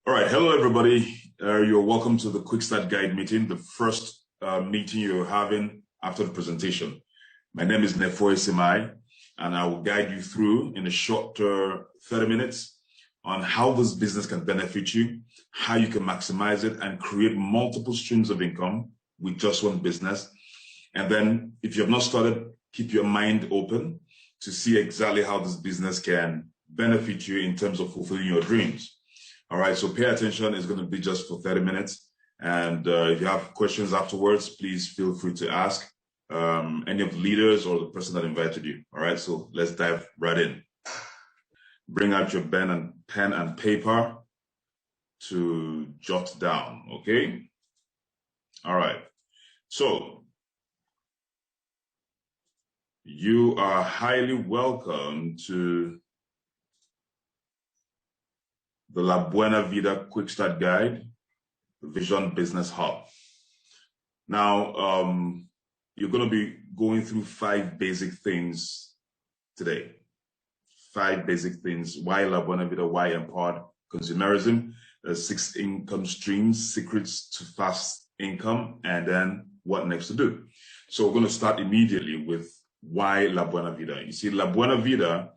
All right, hello everybody. You're welcome to the Quick Start Guide meeting, the first meeting you're having after the presentation. My name is Nefoe Semai, and I will guide you through in a short 30 minutes on how this business can benefit you, how you can maximize it and create multiple streams of income with just one business. And then if you have not started, keep your mind open to see exactly how this business can benefit you in terms of fulfilling your dreams. All right, so pay attention. It's going to be just for 30 minutes. And if you have questions afterwards, please feel free to ask any of the leaders or the person that invited you. All right, so let's dive right in. Bring out your pen and paper to jot down, okay? All right, so you are highly welcome to the La Buena Vida Quick Start Guide, Vision Business Hub. Now, you're going to be going through 5 basic things today. 5 basic things. Why La Buena Vida? Why empowered consumerism? 6 income streams, secrets to fast income, and then what next to do. So we're going to start immediately with why La Buena Vida. You see, La Buena Vida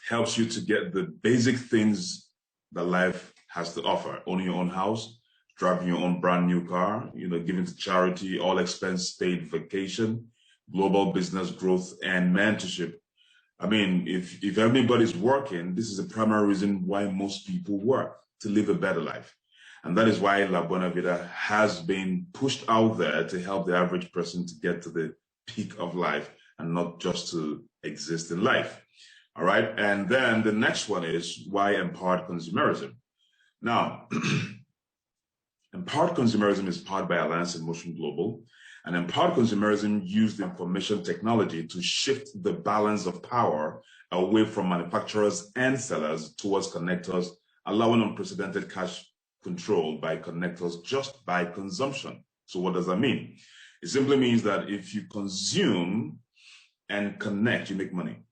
helps you to get the basic things that life has to offer. Owning your own house, driving your own brand new car, giving to charity, all expense paid vacation, global business growth, and mentorship. I mean, if everybody's working, this is the primary reason why most people work, to live a better life. And that is why La Buena Vida has been pushed out there to help the average person to get to the peak of life and not just to exist in life. All right, and then the next one is why empowered consumerism. Now, empowered consumerism is powered by Alliance in Motion Global, and empowered consumerism used information technology to shift the balance of power away from manufacturers and sellers towards connectors, allowing unprecedented cash control by connectors just by consumption. So what does that mean? It simply means that if you consume and connect, you make money.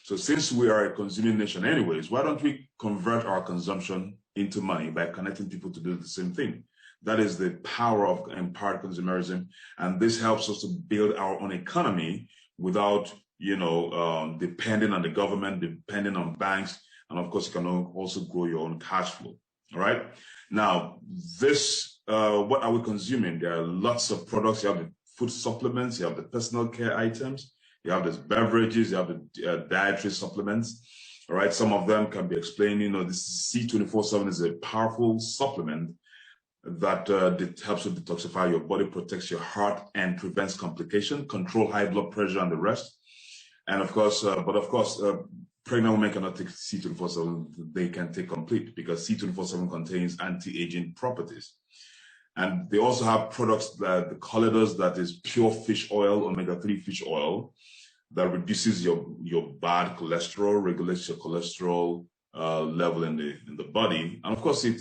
So since we are a consuming nation anyways, why don't we convert our consumption into money by connecting people to do the same thing? That is the power of empowered consumerism. And this helps us to build our own economy without, depending on the government, depending on banks. And of course, you can also grow your own cash flow. All right. Now, what are we consuming? There are lots of products. You have the food supplements, you have the personal care items, you have the beverages, you have the dietary supplements. All right, some of them can be explained. This C24/7 is a powerful supplement that helps you detoxify your body, protects your heart, and prevents complication, control high blood pressure, and the rest. And of course, pregnant women cannot take C24/7. They can take complete because C24/7 contains anti-aging properties. And they also have products that the Collidos, that is pure fish oil, omega-3 fish oil, that reduces your bad cholesterol, regulates your cholesterol level in the body. And of course, it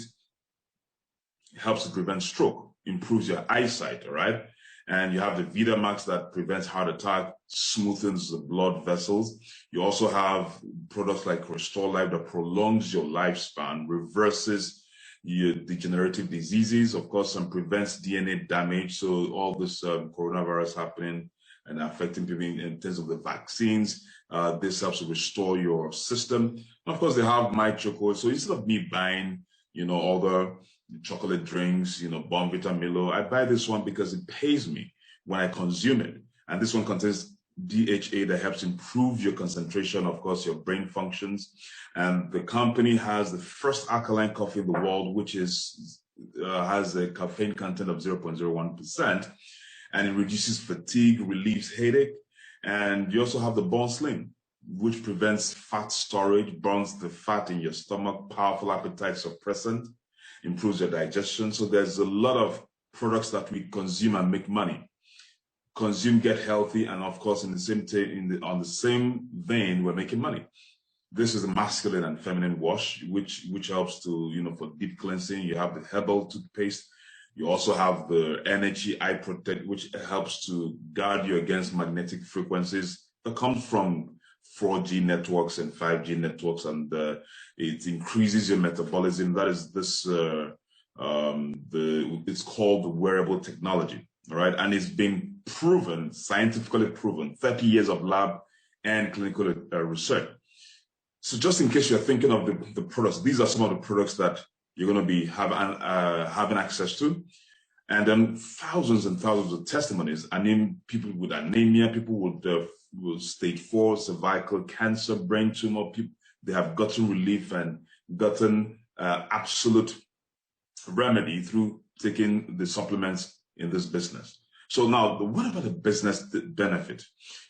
helps to prevent stroke, improves your eyesight, all right? And you have the Vitamax that prevents heart attack, smoothens the blood vessels. You also have products like Restore Life that prolongs your lifespan, reverses your degenerative diseases, of course, and prevents DNA damage. So all this coronavirus happening and affecting people in terms of the vaccines, this helps to restore your system. And of course, they have My Choco. So instead of me buying, all the chocolate drinks, Bonvita, Milo, I buy this one because it pays me when I consume it. And this one contains DHA that helps improve your concentration, of course, your brain functions. And the company has the first alkaline coffee in the world, which has a caffeine content of 0.01%, and it reduces fatigue, relieves headache. And you also have the Bone Slim, which prevents fat storage, burns the fat in your stomach, powerful appetite suppressant, improves your digestion. So there's a lot of products that we consume and make money. Consume, get healthy, and of course, on the same vein, we're making money. This is a masculine and feminine wash, which helps to, for deep cleansing. You have the herbal toothpaste. You also have the energy eye protect, which helps to guard you against magnetic frequencies that comes from 4G networks and 5G networks, and it increases your metabolism. That is this, it's called wearable technology, all right? And it's been proven, scientifically proven, 30 years of lab and clinical research. So just in case you're thinking of the products, these are some of the products that you're going to be having access to. And then thousands and thousands of testimonies. I mean, people with anemia, people with stage 4 cervical cancer, brain tumor, people, they have gotten relief and gotten absolute remedy through taking the supplements in this business. So now, what about the business benefit?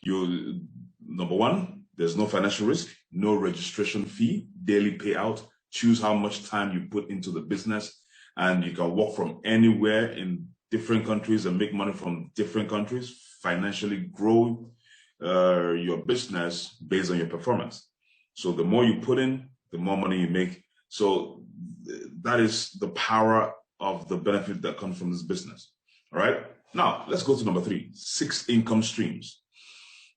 Number one, there's no financial risk, no registration fee, daily payout. Choose how much time you put into the business, and you can work from anywhere in different countries and make money from different countries, financially grow your business based on your performance. So the more you put in, the more money you make. So that is the power of the benefit that comes from this business. All right. Now let's go to number 3, 6 income streams.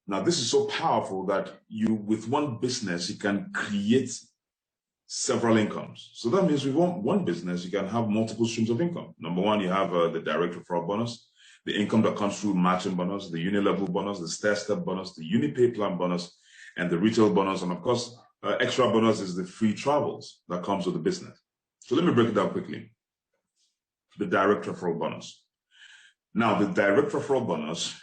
Now this is so powerful that with one business, you can create several incomes. So that means with one business, you can have multiple streams of income. Number one, you have the direct referral bonus, the income that comes through matching bonus, the uni-level bonus, the stair-step bonus, the uni-pay plan bonus, and the retail bonus. And of course, extra bonus is the free travels that comes with the business. So let me break it down quickly. The direct referral bonus. Now, the direct referral bonus,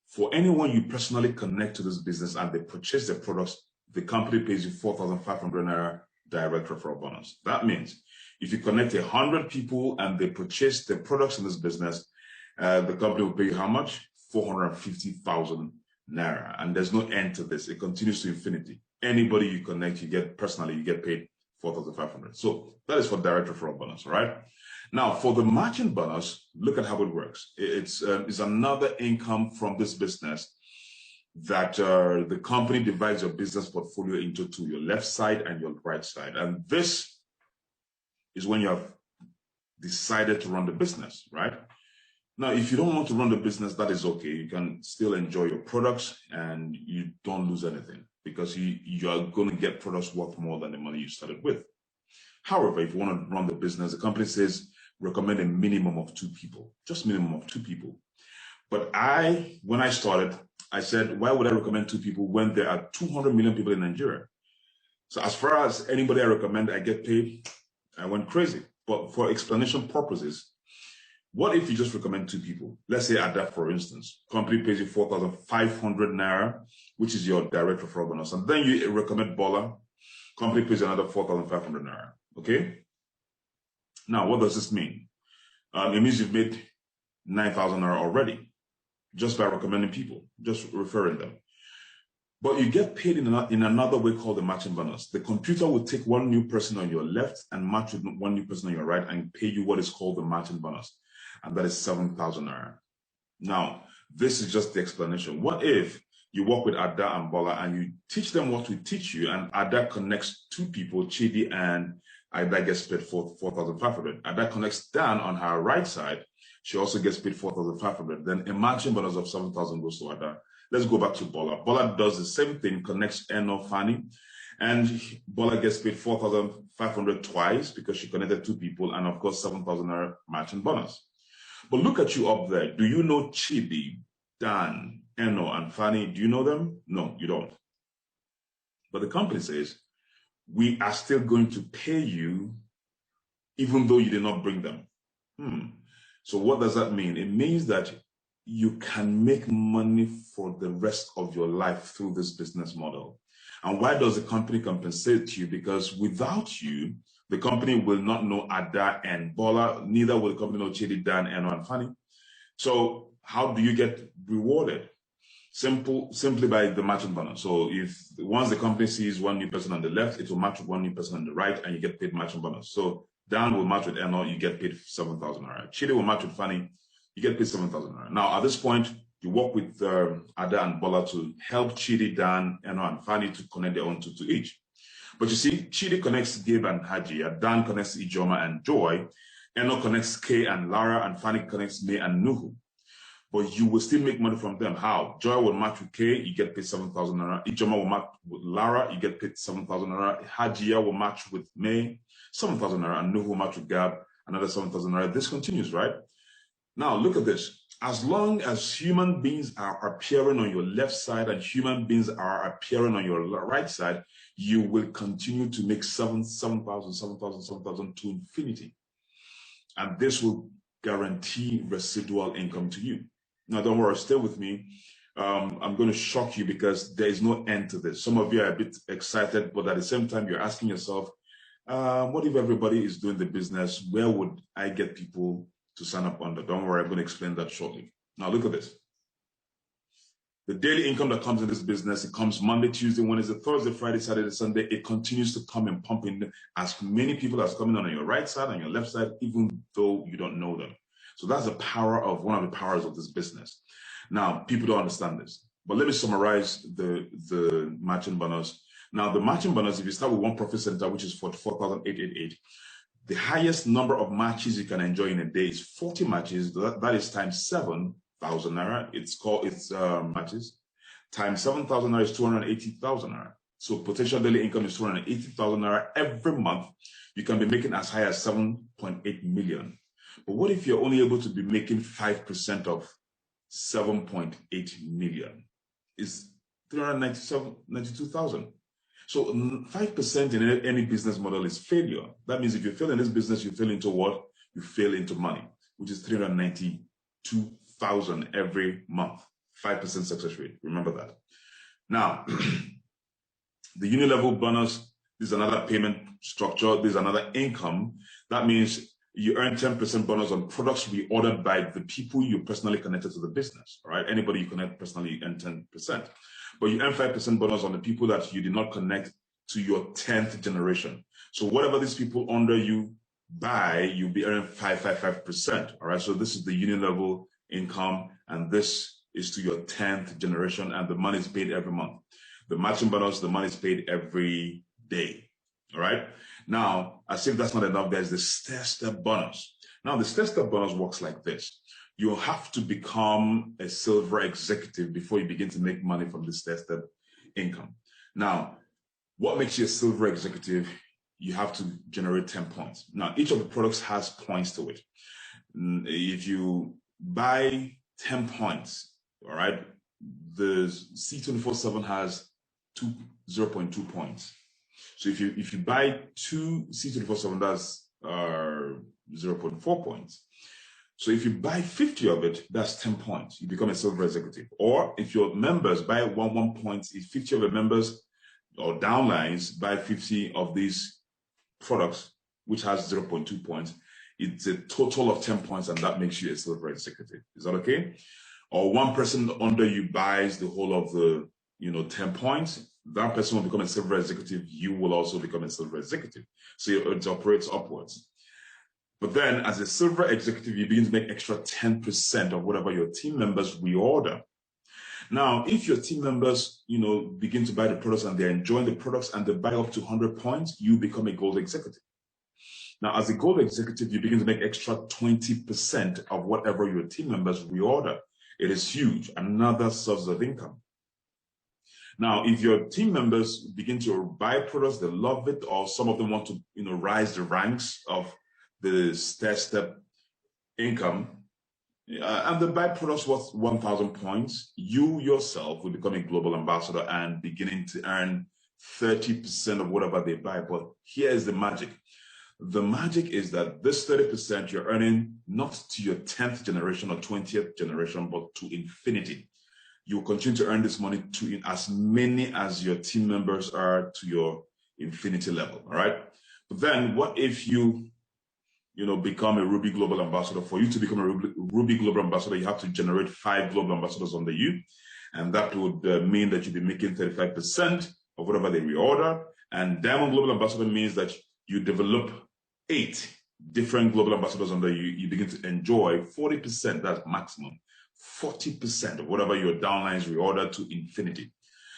for anyone you personally connect to this business and they purchase their products, the company pays you 4,500 Naira direct referral bonus. That means if you connect 100 people and they purchase the products in this business, the company will pay you how much? 450,000 Naira. And there's no end to this. It continues to infinity. Anybody you connect, you get paid 4,500. So that is for direct referral bonus, all right? Now, for the matching bonus, look at how it works. It's another income from this business that the company divides your business portfolio into two, your left side and your right side. And this is when you have decided to run the business, right? Now, if you don't want to run the business, that is okay. You can still enjoy your products and you don't lose anything because you are going to get products worth more than the money you started with. However, if you want to run the business, the company says recommend a minimum of 2 people, just minimum of 2 people. But when I started, I said, why would I recommend 2 people when there are 200 million people in Nigeria? So as far as anybody I recommend, I get paid, I went crazy. But for explanation purposes, what if you just recommend 2 people? Let's say Ada, for instance, company pays you 4,500 Naira, which is your direct referral bonus. And then you recommend Bola, company pays another 4,500 Naira, okay? Now, what does this mean? It means you've made 9,000 Naira already, just by recommending people, just referring them. But you get paid in another way called the matching bonus. The computer will take one new person on your left and match with one new person on your right and pay you what is called the matching bonus. And that is 7,000 Naira. Now, this is just the explanation. What if you work with Ada and Bola and you teach them what we teach you, and Ada connects 2 people, Chidi and Ada gets paid 4,500. Ada connects Dan on her right side. She also gets paid 4,500. Then a matching bonus of 7,000 goes to Ada. Let's go back to Bola. Bola does the same thing, connects Eno, Fanny, and Bola gets paid 4,500 twice because she connected 2 people, and of course 7,000 matching bonus. But look at you up there. Do you know Chidi, Dan, Eno, and Fanny? Do you know them? No, you don't. But the company says, we are still going to pay you even though you did not bring them. So what does that mean? It means that you can make money for the rest of your life through this business model. And why does the company compensate you? Because without you, the company will not know Ada and Bola, neither will the company know Chidi, Dan, Eno, and Fanny. So how do you get rewarded? Simply by the matching bonus. So once the company sees one new person on the left, it will match with one new person on the right, and you get paid matching bonus. So Dan will match with Eno, you get paid 7,000 Naira. Chidi will match with Fanny, you get paid 7,000 Naira. Now, at this point, you work with Ada and Bola to help Chidi, Dan, Eno, and Fanny to connect their own 2 to each. But you see, Chidi connects Gabe and Haji, Dan connects Ijoma and Joy, Eno connects Kay and Lara, and Fanny connects May and Nuhu. but you will still make money from them. How? Joy will match with K, you get paid 7,000 naira. Ijoma will match with Lara, you get paid 7,000 naira. Hajia will match with May, 7,000 naira. And Nuhu will match with Gab, another 7,000 naira. This continues, right? Now, look at this. As long as human beings are appearing on your left side and human beings are appearing on your right side, you will continue to make 7,000, 7,000, 7,000 to infinity. And this will guarantee residual income to you. Now, don't worry, stay with me. I'm going to shock you because there is no end to this. Some of you are a bit excited, but at the same time, you're asking yourself, what if everybody is doing the business? Where would I get people to sign up under? Don't worry, I'm going to explain that shortly. Now, look at this. The daily income that comes in this business, it comes Monday, Tuesday, Wednesday, Thursday, Friday, Saturday, Sunday. It continues to come and pump in as many people as coming on your right side, on your left side, even though you don't know them. So that's the power of one of the powers of this business. Now, people don't understand this, but let me summarize the matching bonus. Now, the matching bonus, if you start with one profit center, which is 44,888, the highest number of matches you can enjoy in a day is 40 matches. That is times 7,000 naira. It's matches. Times 7,000 naira is 280,000 naira. So potential daily income is 280,000 naira every month. You can be making as high as 7.8 million. But what if you're only able to be making 5% of 7.8 million? It's 392,000. So 5% in any business model is failure. That means if you fail in this business, you fail into what? You fail into money, which is 392,000 every month. 5% success rate. Remember that. Now, the unilevel bonus, this is another payment structure. This is another income. That means you earn 10% bonus on products reordered by the people you personally connected to the business. All right. Anybody you connect personally, you earn 10%. But you earn 5% bonus on the people that you did not connect to your 10th generation. So whatever these people under you buy, you'll be earning 555%. All right. So this is the unilevel income, and this is to your 10th generation, and the money is paid every month. The matching bonus, the money is paid every day. All right. Now, as if that's not enough, there's the stair-step bonus. Now, the stair-step bonus works like this. You have to become a silver executive before you begin to make money from this stair-step income. Now, what makes you a silver executive? You have to generate 10 points. Now, each of the products has points to it. If you buy 10 points, all right, the C24/7 has 0.2 points. So if you buy two C24/7, that's 0.4 points. So if you buy 50 of it, that's 10 points. You become a silver executive. Or if your members buy one point, if 50 of the members or downlines buy 50 of these products, which has 0.2 points, it's a total of 10 points, and that makes you a silver executive. Is that okay? Or one person under you buys the whole of the 10 points, that person will become a silver executive. You will also become a silver executive. So it operates upwards. But then as a silver executive, you begin to make extra 10% of whatever your team members reorder. Now, if your team members, begin to buy the products and they're enjoying the products and they buy up to 100 points, you become a gold executive. Now, as a gold executive, you begin to make extra 20% of whatever your team members reorder. It is huge, another source of income. Now, if your team members begin to buy products, they love it, or some of them want to, rise the ranks of the stair-step income, and the buy products worth 1,000 points, you yourself will become a global ambassador and beginning to earn 30% of whatever they buy. But here is the magic. The magic is that this 30% you're earning not to your 10th generation or 20th generation, but to infinity. You will continue to earn this money to as many as your team members are to your infinity level. All right. But then what if you become a Ruby Global Ambassador? For you to become a Ruby Global Ambassador, you have to generate 5 Global Ambassadors under you. And that would mean that you'll be making 35% of whatever they reorder. And Diamond Global Ambassador means that you develop 8 different Global Ambassadors under you. You begin to enjoy 40%, that's maximum, 40% of whatever your downlines reorder to infinity.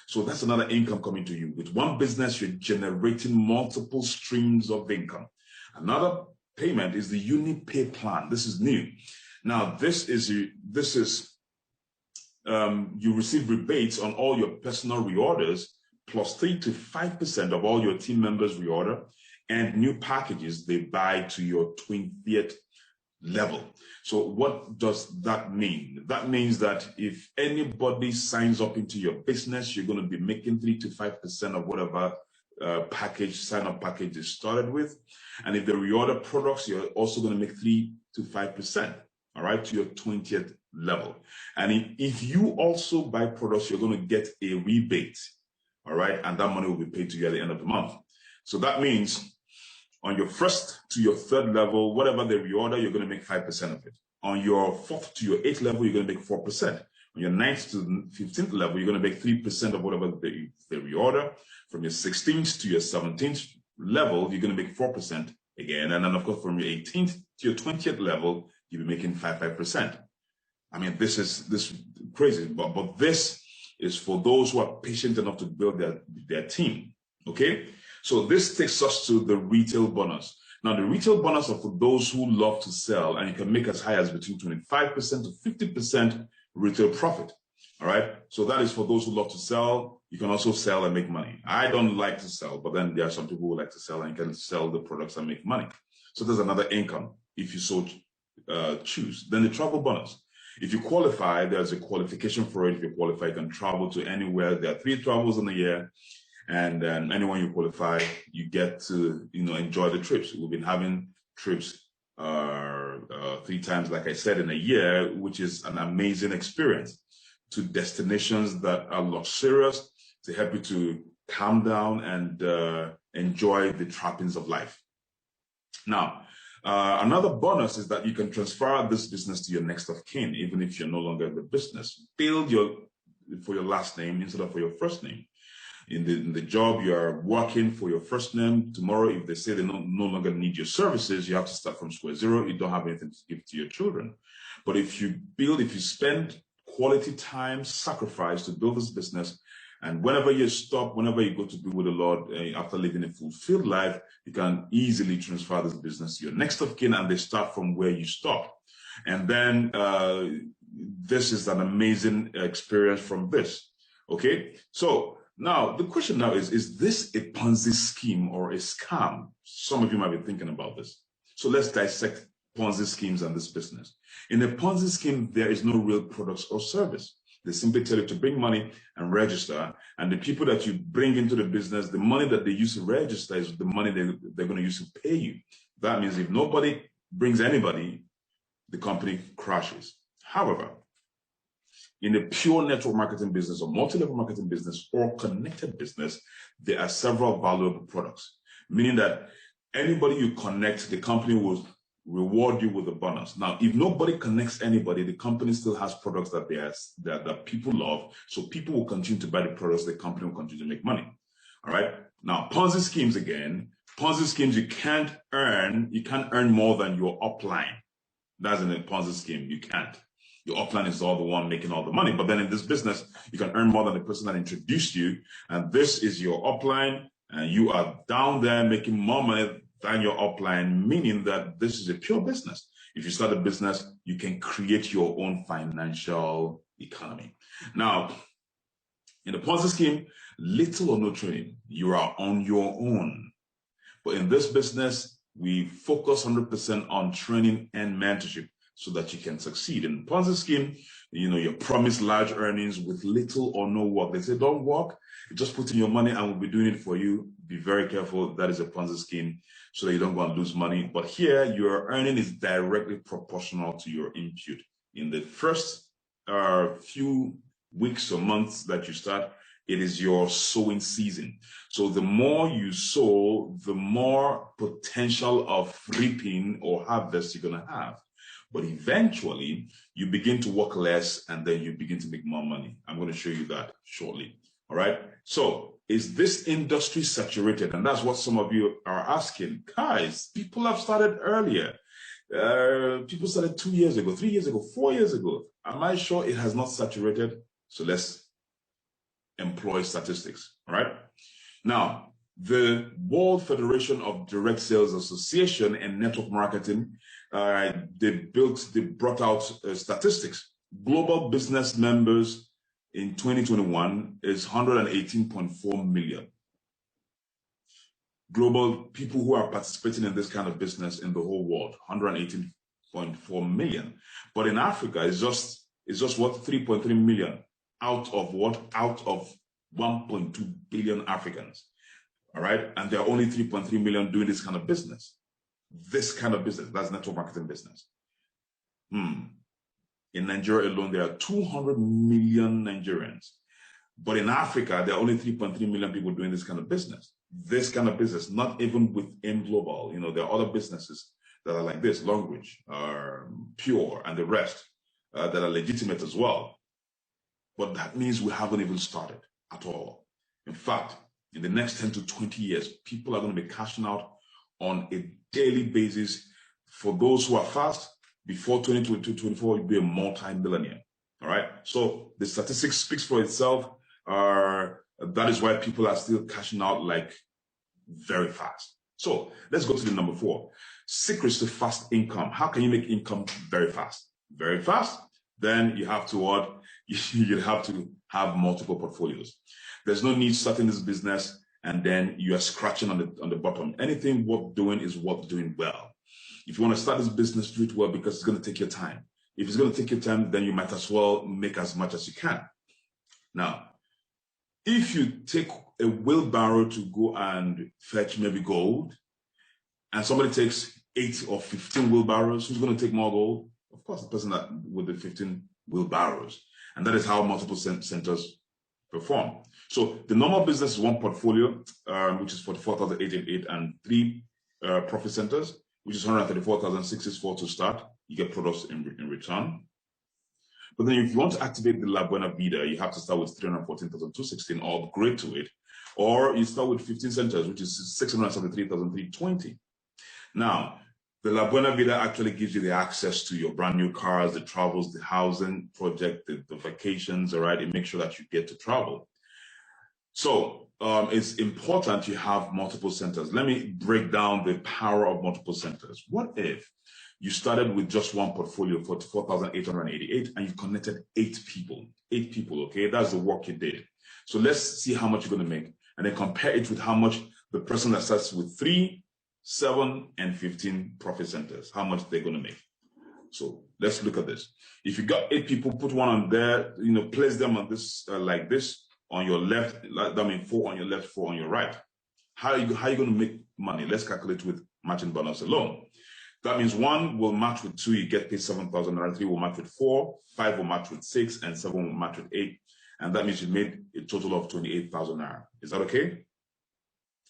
So that's another income coming to you. With one business, you're generating multiple streams of income. Another payment is the UniPay plan. This is new. Now, this is you receive rebates on all your personal reorders, plus 3 to 5% of all your team members reorder, and new packages they buy to your 20th level. So what does that mean? That means that if anybody signs up into your business, you're going to be making 3 to 5% of whatever sign-up package they started with. And if they reorder products, you're also going to make 3 to 5%, all right, to your 20th level. And if you also buy products, you're going to get a rebate, all right, and that money will be paid to you at the end of the month. So that means on your first to your third level, whatever they reorder, you're going to make 5% of it. On your fourth to your eighth level, you're going to make 4%. On your 9th to 15th level, you're going to make 3% of whatever they reorder. From your 16th to your 17th level, you're going to make 4% again. And then, of course, from your 18th to your 20th level, you'll be making 5%. I mean, this is crazy, but this is for those who are patient enough to build their team, okay? So this takes us to the retail bonus. Now, the retail bonus are for those who love to sell, and you can make as high as between 25% to 50% retail profit, all right? So that is for those who love to sell. You can also sell and make money. I don't like to sell, but then there are some people who like to sell and can sell the products and make money. So there's another income if you so choose. Then the travel bonus. If you qualify, there's a qualification for it. If you qualify, you can travel to anywhere. There are 3 travels in a year. And anyone you qualify, you get to, enjoy the trips. We've been having trips 3 times, like I said, in a year, which is an amazing experience, to destinations that are luxurious, to help you to calm down and enjoy the trappings of life. Now, another bonus is that you can transfer this business to your next of kin, even if you're no longer in the business. Build for your last name instead of for your first name. In the job you are working for your first name, tomorrow if they say they no longer need your services, you have to start from square zero. You don't have anything to give to your children. But if you spend quality time, sacrifice to build this business, and whenever you stop, whenever you go to be with the Lord, after living a fulfilled life, you can easily transfer this business to your next of kin, and they start from where you stop. And then this is an amazing experience from this. Okay, so now, the question now is this a Ponzi scheme or a scam? Some of you might be thinking about this. So let's dissect Ponzi schemes and this business. In a Ponzi scheme, there is no real products or service. They simply tell you to bring money and register. And the people that you bring into the business, the money that they use to register is the money they're going to use to pay you. That means if nobody brings anybody, the company crashes. However, in a pure network marketing business or multi-level marketing business or connected business, there are several valuable products, meaning that anybody you connect, the company will reward you with a bonus. Now, if nobody connects anybody, the company still has products that people love, so people will continue to buy the products, the company will continue to make money. All right. Now, Ponzi schemes again. Ponzi schemes, you can't earn more than your upline. That's in a Ponzi scheme. You can't. Your upline is all the one making all the money. But then in this business, you can earn more than the person that introduced you. And this is your upline. And you are down there making more money than your upline, meaning that this is a pure business. If you start a business, you can create your own financial economy. Now, in the Ponzi scheme, little or no training. You are on your own. But in this business, we focus 100% on training and mentorship, so that you can succeed. In the Ponzi scheme, you're promised large earnings with little or no work. They say, don't work, just put in your money and we'll be doing it for you. Be very careful. That is a Ponzi scheme, so that you don't go and lose money. But here, your earning is directly proportional to your input. In the first few weeks or months that you start, it is your sowing season. So the more you sow, the more potential of reaping or harvest you're going to have. But eventually, you begin to work less and then you begin to make more money. I'm going to show you that shortly. All right. So is this industry saturated? And that's what some of you are asking. Guys, people have started earlier. People started 2 years ago, 3 years ago, 4 years ago. Am I sure it has not saturated? So let's employ statistics. All right. Now, the World Federation of Direct Sales Association and Network Marketing, they brought out statistics Global business members in 2021 is 118.4 million. Global people who are participating in this kind of business in the whole world, 118.4 million. But in Africa, it's just what, 3.3 million out of what? Out of 1.2 billion Africans. All right. And there are only 3.3 million doing this kind of business. This kind of business, that's network marketing business. In Nigeria alone, there are 200 million Nigerians. But in Africa, there are only 3.3 million people doing this kind of business. This kind of business, not even within global. You know, there are other businesses that are like this, Longreach, Pure, and the rest that are legitimate as well. But that means we haven't even started at all. In fact, in the next 10 to 20 years, people are going to be cashing out on a daily basis. For those who are fast, before 2024, you'll be a multi-millionaire. All right. So the statistics speaks for itself. That is why people are still cashing out like very fast. So let's go to the number 4. Secrets to fast income. How can you make income very fast? Very fast. Then you have to what? You have to have multiple portfolios. There's no need starting this business and then you are scratching on the bottom. Anything worth doing is worth doing well. If you want to start this business, do it well because it's going to take your time. If it's going to take your time, then you might as well make as much as you can. Now, if you take a wheelbarrow to go and fetch maybe gold, and somebody takes 8 or 15 wheelbarrows, who's going to take more gold? Of course, the person that with the 15 wheelbarrows. And that is how multiple centers perform. So the normal business is one portfolio, which is 44,888, and 3 profit centers, which is 134,664 to start. You get products in return. But then if you want to activate the Buena Vida, you have to start with 314,216 or upgrade to it. Or you start with 15 centers, which is 673,320. Now, the Buena Vida actually gives you the access to your brand new cars, the travels, the housing project, the vacations, all right? It makes sure that you get to travel. So it's important you have multiple centers. Let me break down the power of multiple centers. What if you started with just one portfolio for 4,888 and you connected 8 people? 8 people, okay? That's the work you did. So let's see how much you're going to make and then compare it with how much the person that starts with 3, 7, and 15 profit centers, how much they're going to make. So let's look at this. If you got 8 people, put one on there, you know, place them on this like this on your left. That means 4 on your left, 4 on your right. How are you going to make money? Let's calculate with matching bonus alone. That means 1 will match with 2, you get paid 7,000. 3 will match with 4, 5 will match with 6, and 7 will match with 8. And that means you made a total of 28,000 naira. Is that okay?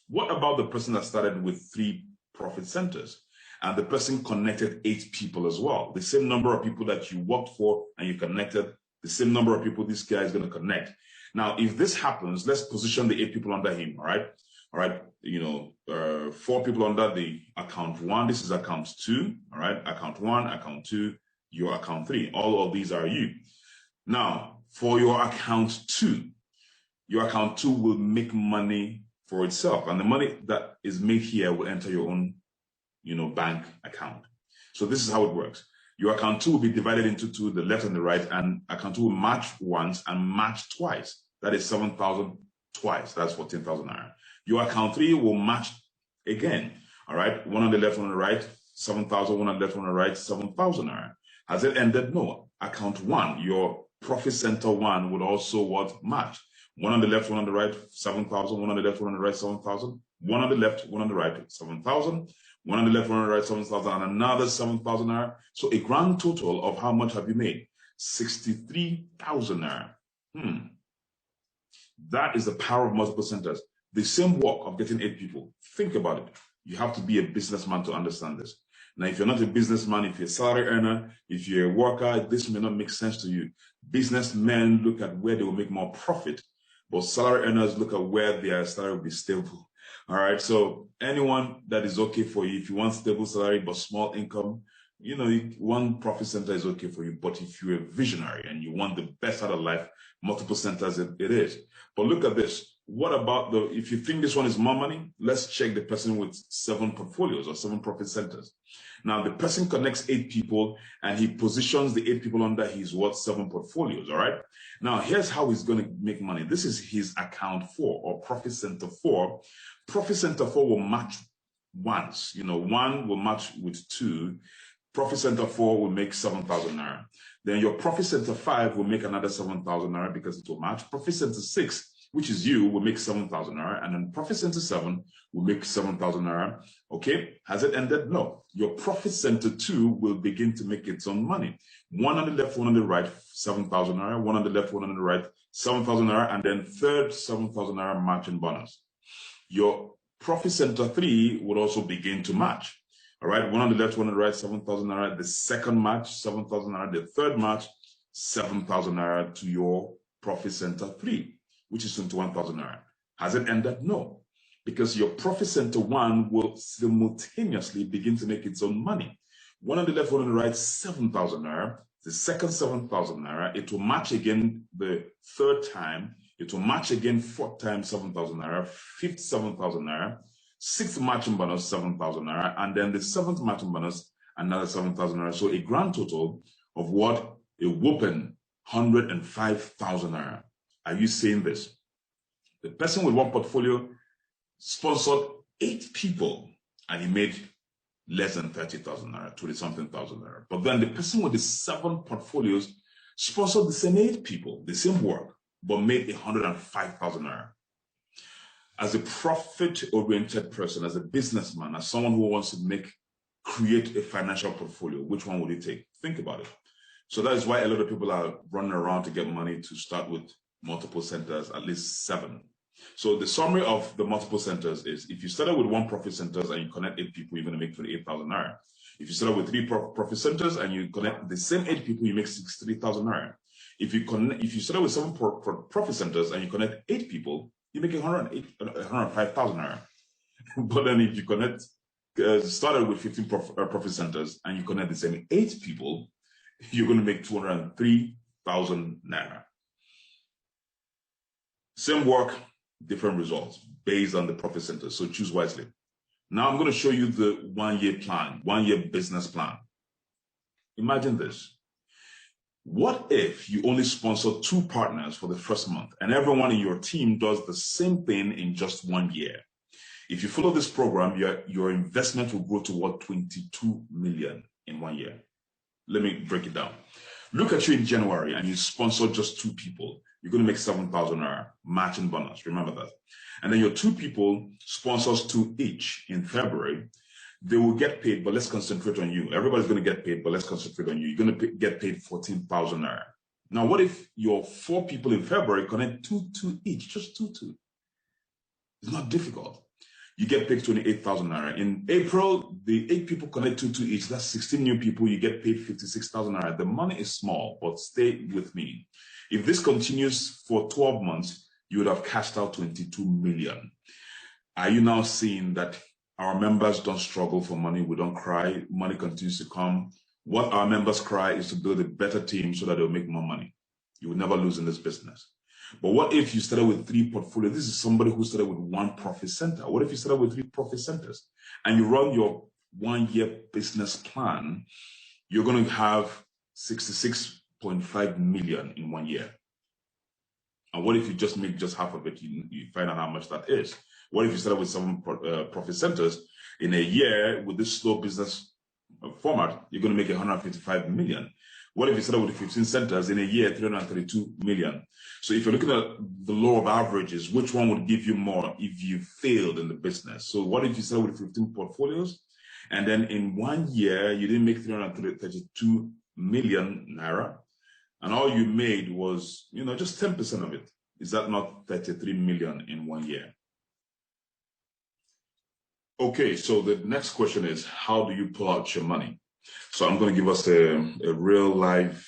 What about the person that started with 3 profit centers and the person connected 8 people as well? The same number of people that you worked for and you connected, the same number of people this guy is going to connect. Now, if this happens, let's position the 8 people under him, all right? All right, you know, 4 people under the account 1. This is account 2, all right? Account 1, account 2, your account 3. All of these are you. Now, for your account 2 will make money for itself. And the money that is made here will enter your own, you know, bank account. So this is how it works. Your account 2 will be divided into 2, the left and the right, and account 2 will match once and match twice. That is 7,000 twice. That's 14,000 naira. Your account 3 will match again. All right. 1 on the left, 1 on the right, 7,000, 1 on the left, 1 on the right, 7,000 naira. Has it ended? No. Account 1, your profit center 1 would also what match. 1 on the left, 1 on the right, 7,000, 1 on the left, 1 on the right, 7,000, 1 on the left, 1 on the right, 7,000, 1 on the left, 1 on the right, 7,000, and another 7,000 naira. So a grand total of how much have you made? 63,000 naira. That is the power of multiple centers. The same work of getting 8 people. Think about it. You have to be a businessman to understand this. Now, if you're not a businessman, if you're a salary earner, if you're a worker, this may not make sense to you. Businessmen look at where they will make more profit, but salary earners look at where their salary will be stable. All right. So anyone that is okay for you, if you want stable salary but small income, you know, one profit center is okay for you. But if you're a visionary and you want the best out of life, multiple centers it is. But look at this. what about if you think this one is more money, let's check the person with 7 portfolios or 7 profit centers. Now, the person connects 8 people and he positions the 8 people under his 7 portfolios, all right? Now, here's how he's going to make money. This is his account 4 or profit center 4. Profit center 4 will match once, 1 will match with 2. Profit center 4 will make 7,000 naira. Then your profit center 5 will make another 7,000 naira because it will match. Profit center 6, which is you, will make 7,000 naira. And then profit center 7 will make 7,000 naira. Okay, has it ended? No. Your profit center 2 will begin to make its own money. 1 on the left, 1 on the right, 7,000 naira. 1 on the left, 1 on the right, 7,000 naira. And then third, 7,000 naira matching bonus. Your profit center 3 would also begin to match. All right, 1 on the left, 1 on the right, 7,000 naira. The second match, 7,000 naira. The third match, 7,000 naira to your profit center 3, which is 21,000 naira. Has it ended? No, because your profit center 1 will simultaneously begin to make its own money. 1 on the left, 1 on the right, 7,000 naira. The second 7,000 naira. It will match again the third time. It will match again 4th time, 7,000 naira. 5th, 7,000 naira. 6th matching bonus, 7,000 naira, and then the 7th matching bonus, another 7,000 naira. So a grand total of what? A whopping 105,000 naira. Are you saying this? The person with 1 portfolio sponsored 8 people and he made less than 30,000 naira, 20-something thousand naira. But then the person with the 7 portfolios sponsored the same 8 people, the same work, but made 105,000 naira. As a profit-oriented person, as a businessman, as someone who wants to create a financial portfolio, which one would you take? Think about it. So that is why a lot of people are running around to get money to start with multiple centers, at least 7. So the summary of the multiple centers is, if you started with 1 profit centers and you connect 8 people, you're going to make 28,000 naira. If you started with 3 profit centers and you connect the same 8 people, you make 63,000 naira. If you started with 7 profit centers and you connect 8 people, you make 105,000 naira. But then if you started with 15 profit centers and you connect the same 8 people, you're going to make 203,000 naira. Same work, different results based on the profit centers. So choose wisely. Now I'm going to show you the 1-year plan, 1-year business plan. Imagine this. What if you only sponsor 2 partners for the first month and everyone in your team does the same thing in just 1 year? If you follow this program, your investment will grow to what? 22 million in 1 year. Let me break it down. Look at you in January and you sponsor just 2 people. You're going to make 7,000 naira matching bonus. Remember that. And then your 2 people sponsors 2 each in February. They will get paid, but let's concentrate on you. Everybody's going to get paid, but let's concentrate on you. You're going to get paid 14,000 naira. Now, what if your 4 people in February connect 2 each, just 2? It's not difficult. You get paid 28,000 naira. In April, the 8 people connect 2 each. That's 16 new people. You get paid 56,000 naira. The money is small, but stay with me. If this continues for 12 months, you would have cashed out 22 million. Are you now seeing that our members don't struggle for money? We don't cry. Money continues to come. What our members cry is to build a better team so that they'll make more money. You will never lose in this business. But what if you started with 3 portfolios? This is somebody who started with 1 profit center. What if you started with 3 profit centers and you run your 1-year business plan? You're going to have 66.5 million in 1 year. And what if you just make just half of it? You find out how much that is. What if you started with 7 profit centers? In a year, with this slow business format, you're going to make 155 million. What if you started with 15 centers? In a year, 332 million. So if you're looking at the law of averages, which one would give you more if you failed in the business? So what if you started with 15 portfolios and then in 1 year, you didn't make 332 million naira and all you made was, just 10% of it? Is that not 33 million in 1 year? Okay, so the next question is, how do you pull out your money? So I'm going to give us a real life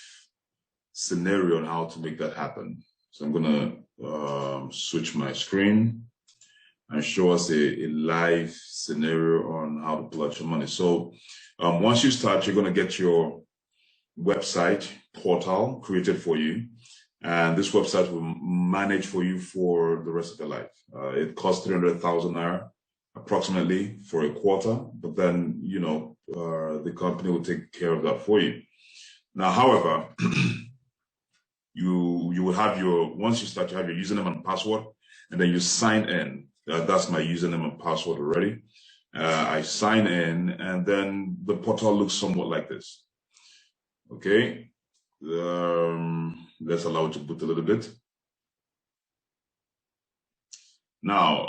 scenario on how to make that happen. So I'm going to switch my screen and show us a live scenario on how to pull out your money. So once you start, you're going to get your website portal created for you. And this website will manage for you for the rest of your life. It costs 300,000 naira approximately for a quarter, but then, you know, the company will take care of that for you. Now, however, you will have once you start, you have your username and password, and then you sign in. That's my username and password already. I sign in, and then the portal looks somewhat like this. Okay. Let's allow it to boot a little bit. Now,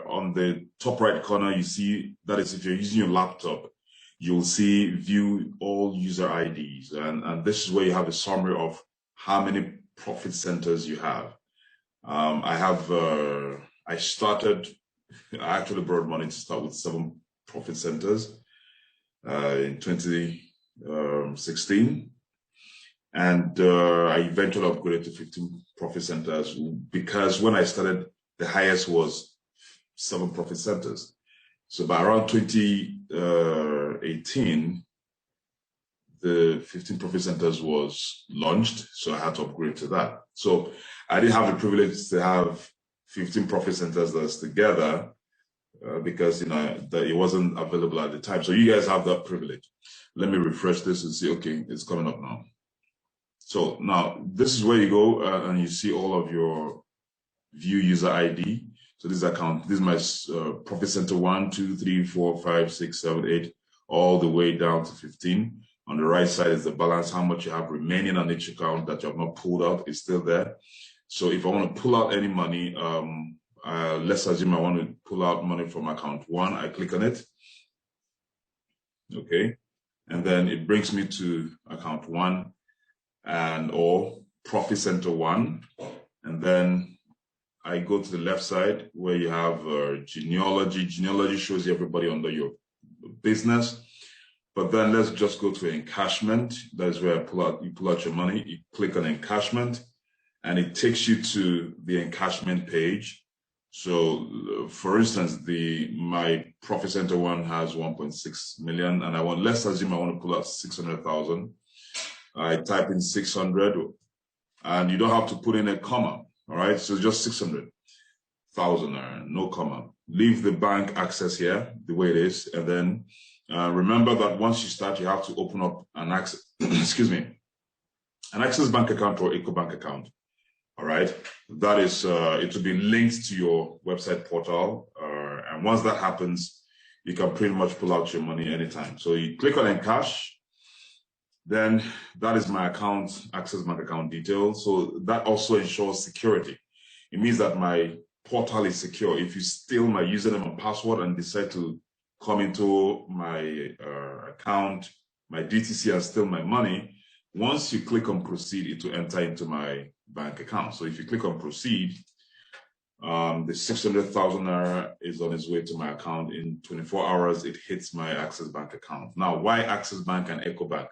on the top right corner, you see that is if you're using your laptop, you'll see view all user IDs. And this is where you have a summary of how many profit centers you have. I actually borrowed money to start with 7 profit centers in 2016. And I eventually upgraded to 15 profit centers because when I started, the highest was 7 profit centers. So by around 2018, the 15 profit centers was launched, so I had to upgrade to that. So I didn't have the privilege to have 15 profit centers that's together because, you know, that it wasn't available at the time. So you guys have that privilege. Let me refresh this and see, okay, it's coming up now. So now this is where you go and you see all of your view user ID. So this account, this is my profit center 1, 2, 3, 4, 5, 6, 7, 8, all the way down to 15. On the right side is the balance, how much you have remaining on each account that you have not pulled out is still there. So if I want to pull out any money, let's assume I want to pull out money from account 1, I click on it. Okay. And then it brings me to account 1 or profit center 1. And then I go to the left side where you have genealogy. Genealogy shows you everybody under your business. But then let's just go to encashment. That is where you pull out your money. You click on encashment, and it takes you to the encashment page. So, for instance, my profit center 1 has 1.6 million, and let's assume I want to pull out 600,000. I type in 600, and you don't have to put in a comma. All right, so just 600,000, no comma. Leave the bank access here the way it is, and then remember that once you start, you have to open up an access, excuse me, an Access Bank account or EcoBank account. All right, that is it will be linked to your website portal, and once that happens, you can pretty much pull out your money anytime. So you click on Encash. Then that is my account, Access Bank account details. So that also ensures security. It means that my portal is secure. If you steal my username and password and decide to come into my account, my DTC, and steal my money, once you click on proceed, it will enter into my bank account. So if you click on proceed, the 600,000 naira is on its way to my account. In 24 hours, it hits my Access Bank account. Now, why Access Bank and EcoBank?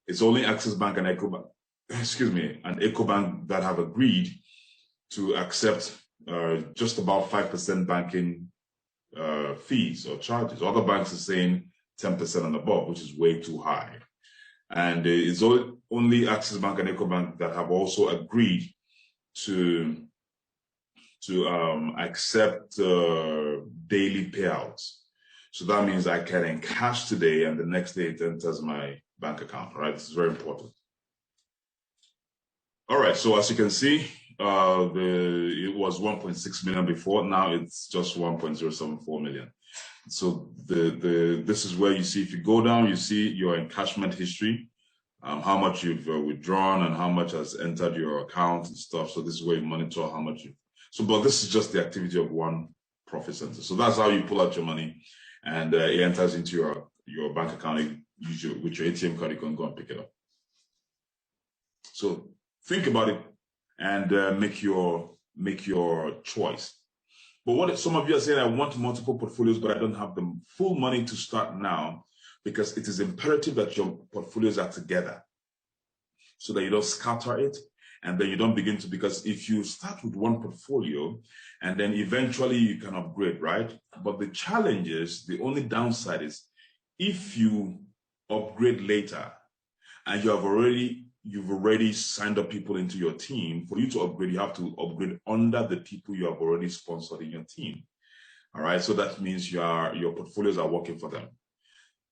It's only Access Bank and EcoBank, and EcoBank that have agreed to accept just about 5% banking fees or charges. Other banks are saying 10% and above, which is way too high. And it's only Access Bank and EcoBank that have also agreed to accept daily payouts. So that means I can encash today and the next day it enters my bank account, right? This is very important. All right, so as you can see, it was 1.6 million before, now it's just 1.074 million. So this is where you see, if you go down, you see your encashment history, how much you've withdrawn and how much has entered your account and stuff. So this is where you monitor how much but this is just the activity of one profit center. So that's how you pull out your money, and it enters into your bank account. With your ATM card, you can go and pick it up. So think about it and make your choice. But what if some of you are saying, I want multiple portfolios, but I don't have the full money to start now, because it is imperative that your portfolios are together so that you don't scatter it. And then you don't begin to, because if you start with one portfolio and then eventually you can upgrade, right? But the challenge is, the only downside is, if you upgrade later and you have already you've already signed up people into your team, for you to upgrade, you have to upgrade under the people you have already sponsored in your team. All right. So that means your portfolios are working for them.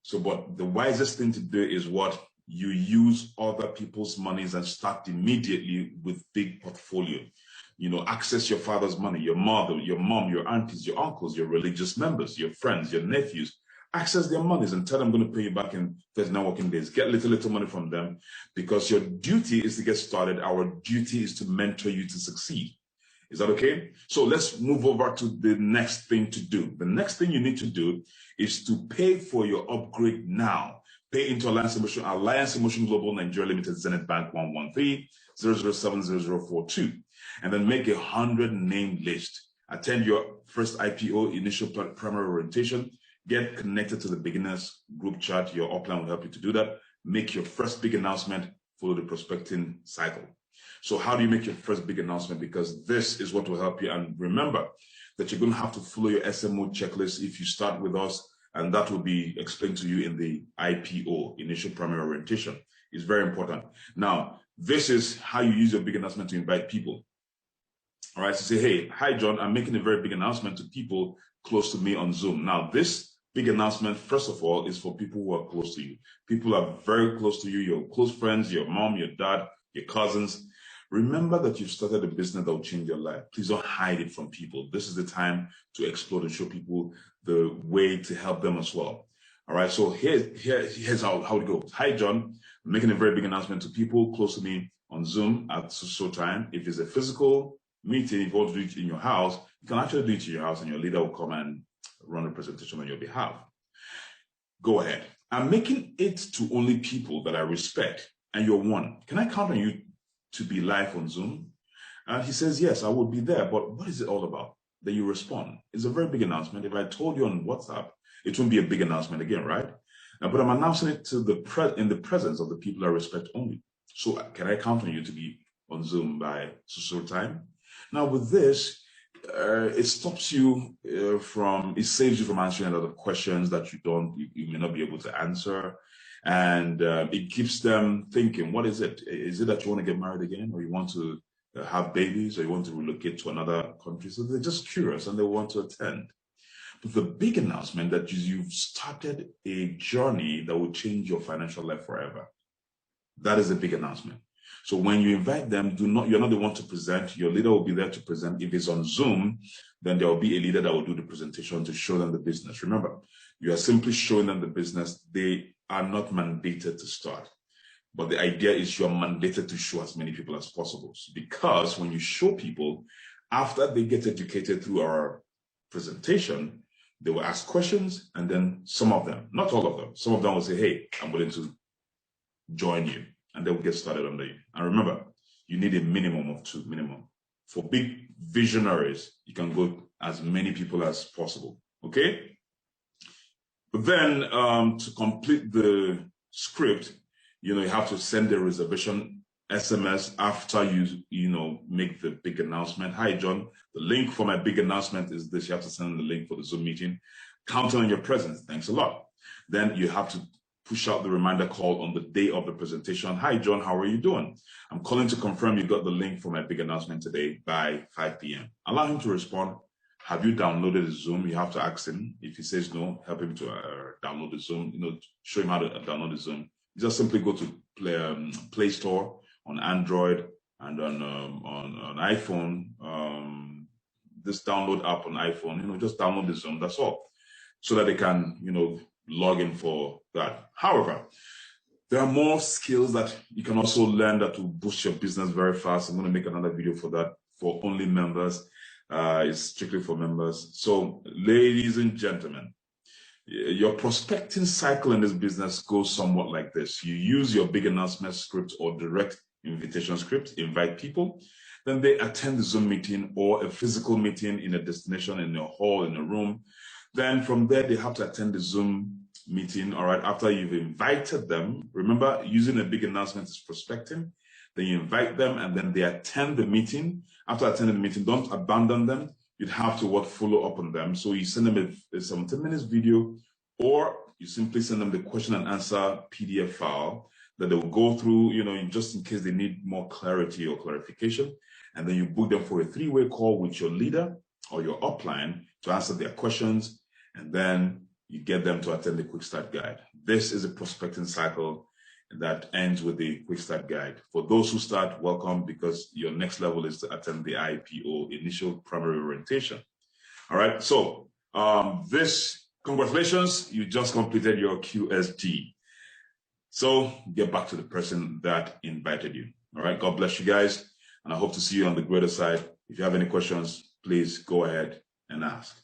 So, but the wisest thing to do is what? You use other people's monies and start immediately with big portfolio. You know, access your father's money, your mother, your mom, your aunties, your uncles, your religious members, your friends, your nephews. Access their monies and tell them I'm going to pay you back in 39 working days. Get little money from them, because your duty is to get started. Our duty is to mentor you to succeed. Is that okay? So let's move over to the next thing to do. The next thing you need to do is to pay for your upgrade now. Pay into Alliance Emotion Global Nigeria Limited, Zenith Bank 113-007-0042, and then make 100 name list. Attend your first IPO initial primary orientation. Get connected to the beginners group chat. Your upline will help you to do that. Make your first big announcement. Follow the prospecting cycle. So how do you make your first big announcement? Because this is what will help you. And remember that you're going to have to follow your SMO checklist if you start with us, and that will be explained to you in the IPO, initial primary orientation. It's very important. Now, this is how you use your big announcement to invite people. All right, so say, hey, hi, John, I'm making a very big announcement to people close to me on Zoom. Now, this big announcement, first of all, is for people who are close to you. People are very close to you, your close friends, your mom, your dad, your cousins. Remember that you've started a business that will change your life. Please don't hide it from people. This is the time to explore and show people the way to help them as well. All right, so here's how it goes. Hi, John. I'm making a very big announcement to people close to me on Zoom at so time. If it's a physical meeting, if you want to do it in your house, you can actually do it in your house, and your leader will come and run a presentation on your behalf. Go ahead. I'm making it to only people that I respect, and you're one. Can I count on you to be live on Zoom? And he says, yes, I will be there, but what is it all about? Then you respond. It's a very big announcement. If I told you on WhatsApp, it won't be a big announcement again, right? But I'm announcing it to in the presence of the people I respect only. So can I count on you to be on Zoom by so time? Now with this, it stops you it saves you from answering a lot of questions that you may not be able to answer. And it keeps them thinking, what is it? Is it that you want to get married again, or you want to have babies, or you want to relocate to another country? So they're just curious and they want to attend. But the big announcement that you've started a journey that will change your financial life forever. That is a big announcement. So when you invite them, you're not the one to present. Your leader will be there to present. If it's on Zoom, then there will be a leader that will do the presentation to show them the business. Remember, you are simply showing them the business. They are not mandated to start. But the idea is you're mandated to show as many people as possible. Because when you show people, after they get educated through our presentation, they will ask questions, and then some of them, not all of them, some of them will say, hey, I'm willing to join you, and they will get started under you. And remember, you need a minimum of 2, minimum. For big visionaries, you can go as many people as possible, okay? But then to complete the script, you have to send a reservation SMS after you make the big announcement. Hi, John. The link for my big announcement is this. You have to send the link for the Zoom meeting. Counting on your presence. Thanks a lot. Then you have to push out the reminder call on the day of the presentation. Hi, John. How are you doing? I'm calling to confirm you got the link for my big announcement today by 5 p.m. Allow him to respond. Have you downloaded the Zoom? You have to ask him. If he says no, help him to download the Zoom. Show him how to download the Zoom. You just simply go to Play Store on Android and on iPhone. This download app on iPhone. Just download the Zoom. That's all, so that they can log in for that. However, there are more skills that you can also learn that will boost your business very fast. I'm going to make another video for that for only members. It's strictly for members. So, ladies and gentlemen, your prospecting cycle in this business goes somewhat like this. You use your big announcement script or direct invitation script, invite people, then they attend the Zoom meeting or a physical meeting in a destination, in a hall, in a room. Then from there, they have to attend the Zoom meeting, all right, after you've invited them. Remember, using a big announcement is prospecting. Then you invite them, and then they attend the meeting. After attending the meeting, don't abandon them. You'd have to follow up on them. So you send them a 17 minutes video, or you simply send them the question and answer PDF file that they'll go through, just in case they need more clarity or clarification. And then you book them for a 3-way call with your leader or your upline to answer their questions. And then you get them to attend the Quick Start Guide. This is a prospecting cycle that ends with the Quick Start Guide. For those who start, welcome, because your next level is to attend the IPO, Initial Primary Orientation. All right, so congratulations, you just completed your QSG. So get back to the person that invited you. All right, God bless you guys, and I hope to see you on the greater side. If you have any questions, please go ahead and ask.